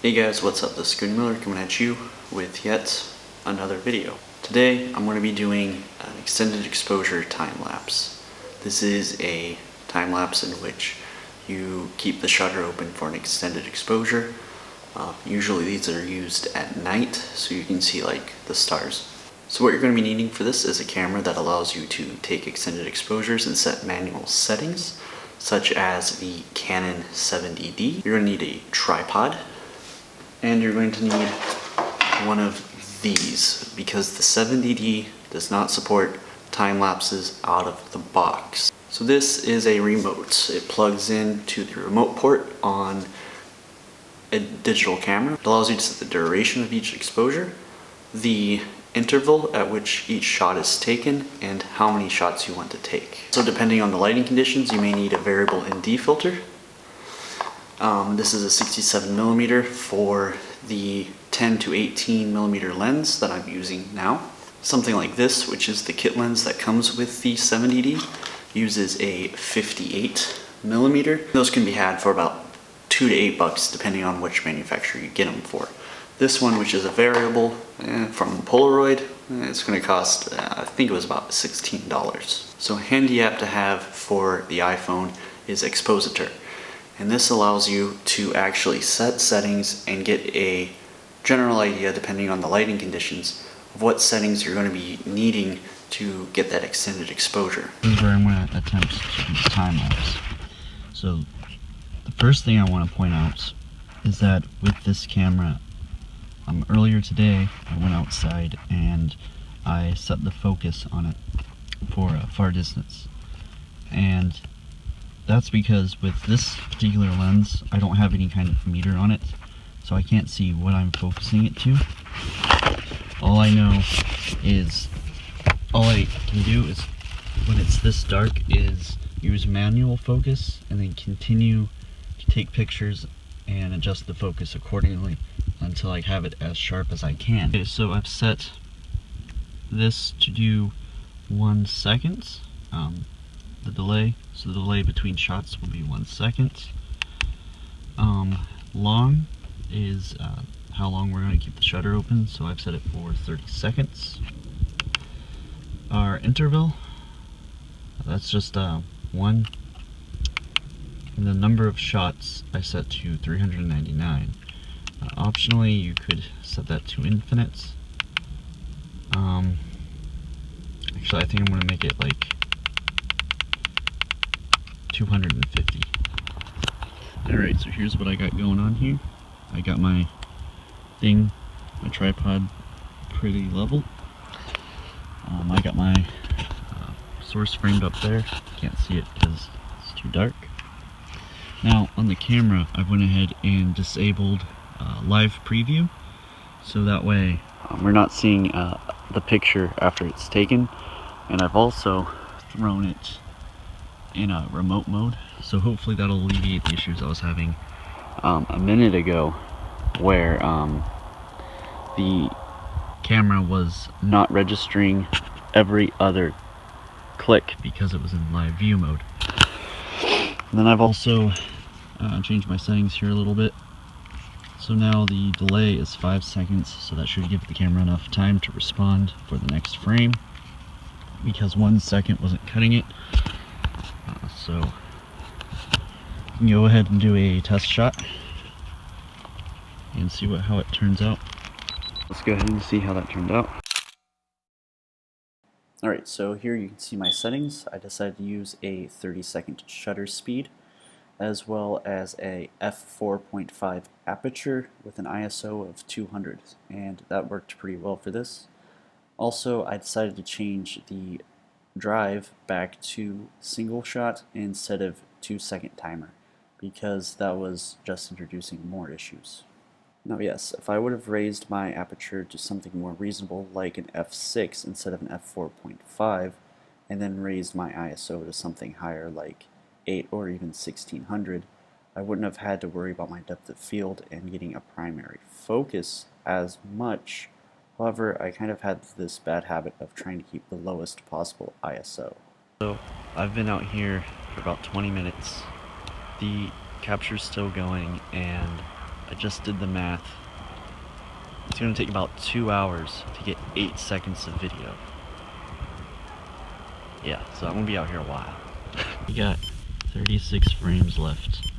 Hey guys, what's up? This is Good Miller coming at you with yet another video. Today I'm going to be doing an extended exposure time lapse. This is a time lapse in which you keep the shutter open for an extended exposure. Usually these are used at night so you can see like the stars. So what you're going to be needing for this is a camera that allows you to take extended exposures and set manual settings, such as the Canon 70D. You're going to need a tripod, and you're going to need one of these because the 70D does not support time lapses out of the box. So this is a remote. It plugs in to the remote port on a digital camera. It allows you to set the duration of each exposure, the interval at which each shot is taken, and how many shots you want to take. So depending on the lighting conditions, you may need a variable ND filter. This is a 67mm for the 10 to 18mm lens that I'm using now. Something like this, which is the kit lens that comes with the 70D, uses a 58mm. Those can be had for about $2 to $8 depending on which manufacturer you get them for. This one, which is a variable from Polaroid, it's going to cost, I think it was about $16. So a handy app to have for the iPhone is Expositor. And this allows you to actually set settings and get a general idea, depending on the lighting conditions, of what settings you're going to be needing to get that extended exposure. This is where I'm going to attempt to do time lapse. So the first thing I want to point out is that with this camera, earlier today I went outside and I set the focus on it for a far distance. And that's because with this particular lens, I don't have any kind of meter on it, so I can't see what I'm focusing it to. All I know is, all I can do is, when it's this dark, is use manual focus and then continue to take pictures and adjust the focus accordingly until I have it as sharp as I can. Okay, so I've set this to do 1 second. The delay, so the delay between shots will be 1 second. Long is how long we're going to keep the shutter open, so I've set it for 30 seconds. Our interval, that's just 1. And the number of shots I set to 399. Optionally, you could set that to infinite. Actually, I think I'm going to make it like 250. Alright, so here's what I got going on here. I got my thing, my tripod, pretty level. I got my source framed up there. Can't see it because it's too dark. Now, on the camera, I went ahead and disabled live preview, so that way we're not seeing the picture after it's taken. And I've also thrown it in a remote mode, so hopefully that'll alleviate the issues I was having a minute ago, where the camera was not registering every other click because it was in live view mode. And then I've also changed my settings here a little bit, so now the delay is 5 seconds, so that should give the camera enough time to respond for the next frame, because 1 second wasn't cutting it. So you can go ahead and do a test shot and see how it turns out. Let's go ahead and see how that turned out. Alright, so here you can see my settings. I decided to use a 30-second shutter speed, as well as a f4.5 aperture with an ISO of 200, and that worked pretty well for this. Also, I decided to change the drive back to single shot instead of 2-second timer, because that was just introducing more issues. Now yes, if I would have raised my aperture to something more reasonable like an f6 instead of an f4.5, and then raised my ISO to something higher like 8 or even 1600, I wouldn't have had to worry about my depth of field and getting a primary focus as much. However, I kind of had this bad habit of trying to keep the lowest possible ISO. So I've been out here for about 20 minutes. The capture's still going, and I just did the math. It's gonna take about 2 hours to get 8 seconds of video. Yeah, so I'm gonna be out here a while. We got 36 frames left.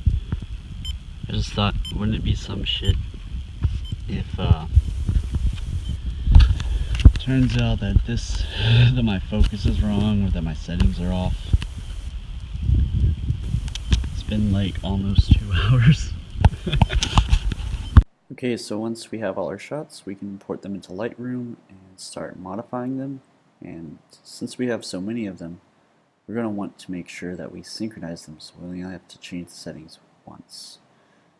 I just thought, wouldn't it be some shit if turns out that that my focus is wrong or that my settings are off. It's been like almost 2 hours. Okay, so once we have all our shots, we can import them into Lightroom and start modifying them. And since we have so many of them, we're going to want to make sure that we synchronize them, so we only have to change the settings once.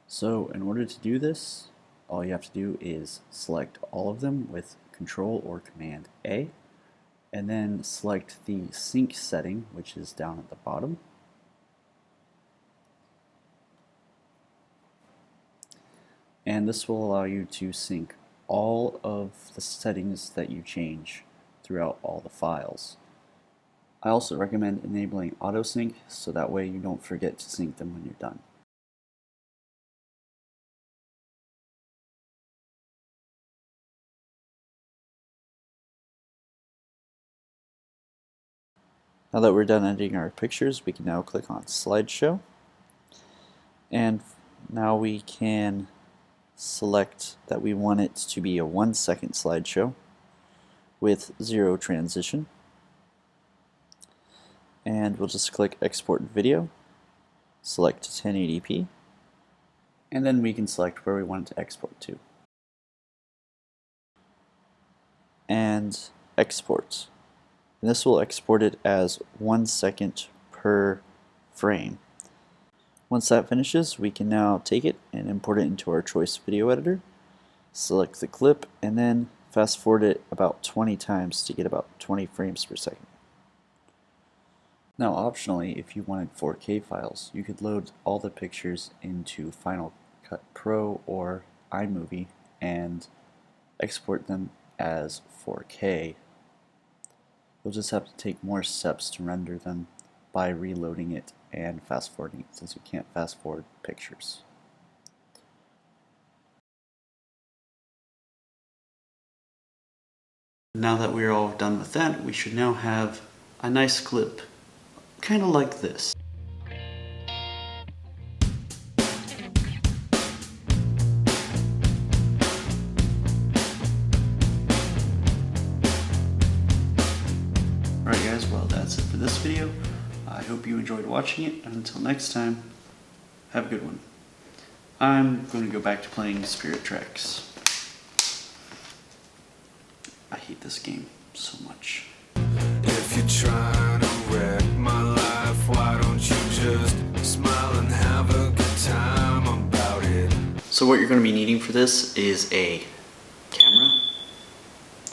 So in order to do this, all you have to do is select all of them with Control or Command A, and then select the sync setting, which is down at the bottom. And this will allow you to sync all of the settings that you change throughout all the files. I also recommend enabling auto sync so that way you don't forget to sync them when you're done. Now that we're done editing our pictures, we can now click on Slideshow, and now we can select that we want it to be a 1-second slideshow with 0 transition, and we'll just click Export Video, select 1080p, and then we can select where we want it to export to, and export. And this will export it as 1 second per frame. Once that finishes, we can now take it and import it into our choice video editor, select the clip, and then fast forward it about 20 times to get about 20 frames per second. Now optionally, if you wanted 4K files, you could load all the pictures into Final Cut Pro or iMovie and export them as 4K. You'll just have to take more steps to render them by reloading it and fast forwarding it, since you can't fast forward pictures. Now that we're all done with that, we should now have a nice clip, kind of like this. Alright guys, well that's it for this video. I hope you enjoyed watching it, and until next time, have a good one. I'm going to go back to playing Spirit Tracks. I hate this game so much. If you're trying to wreck my life, why don't you just smile and have a good time about it? So what you're going to be needing for this is a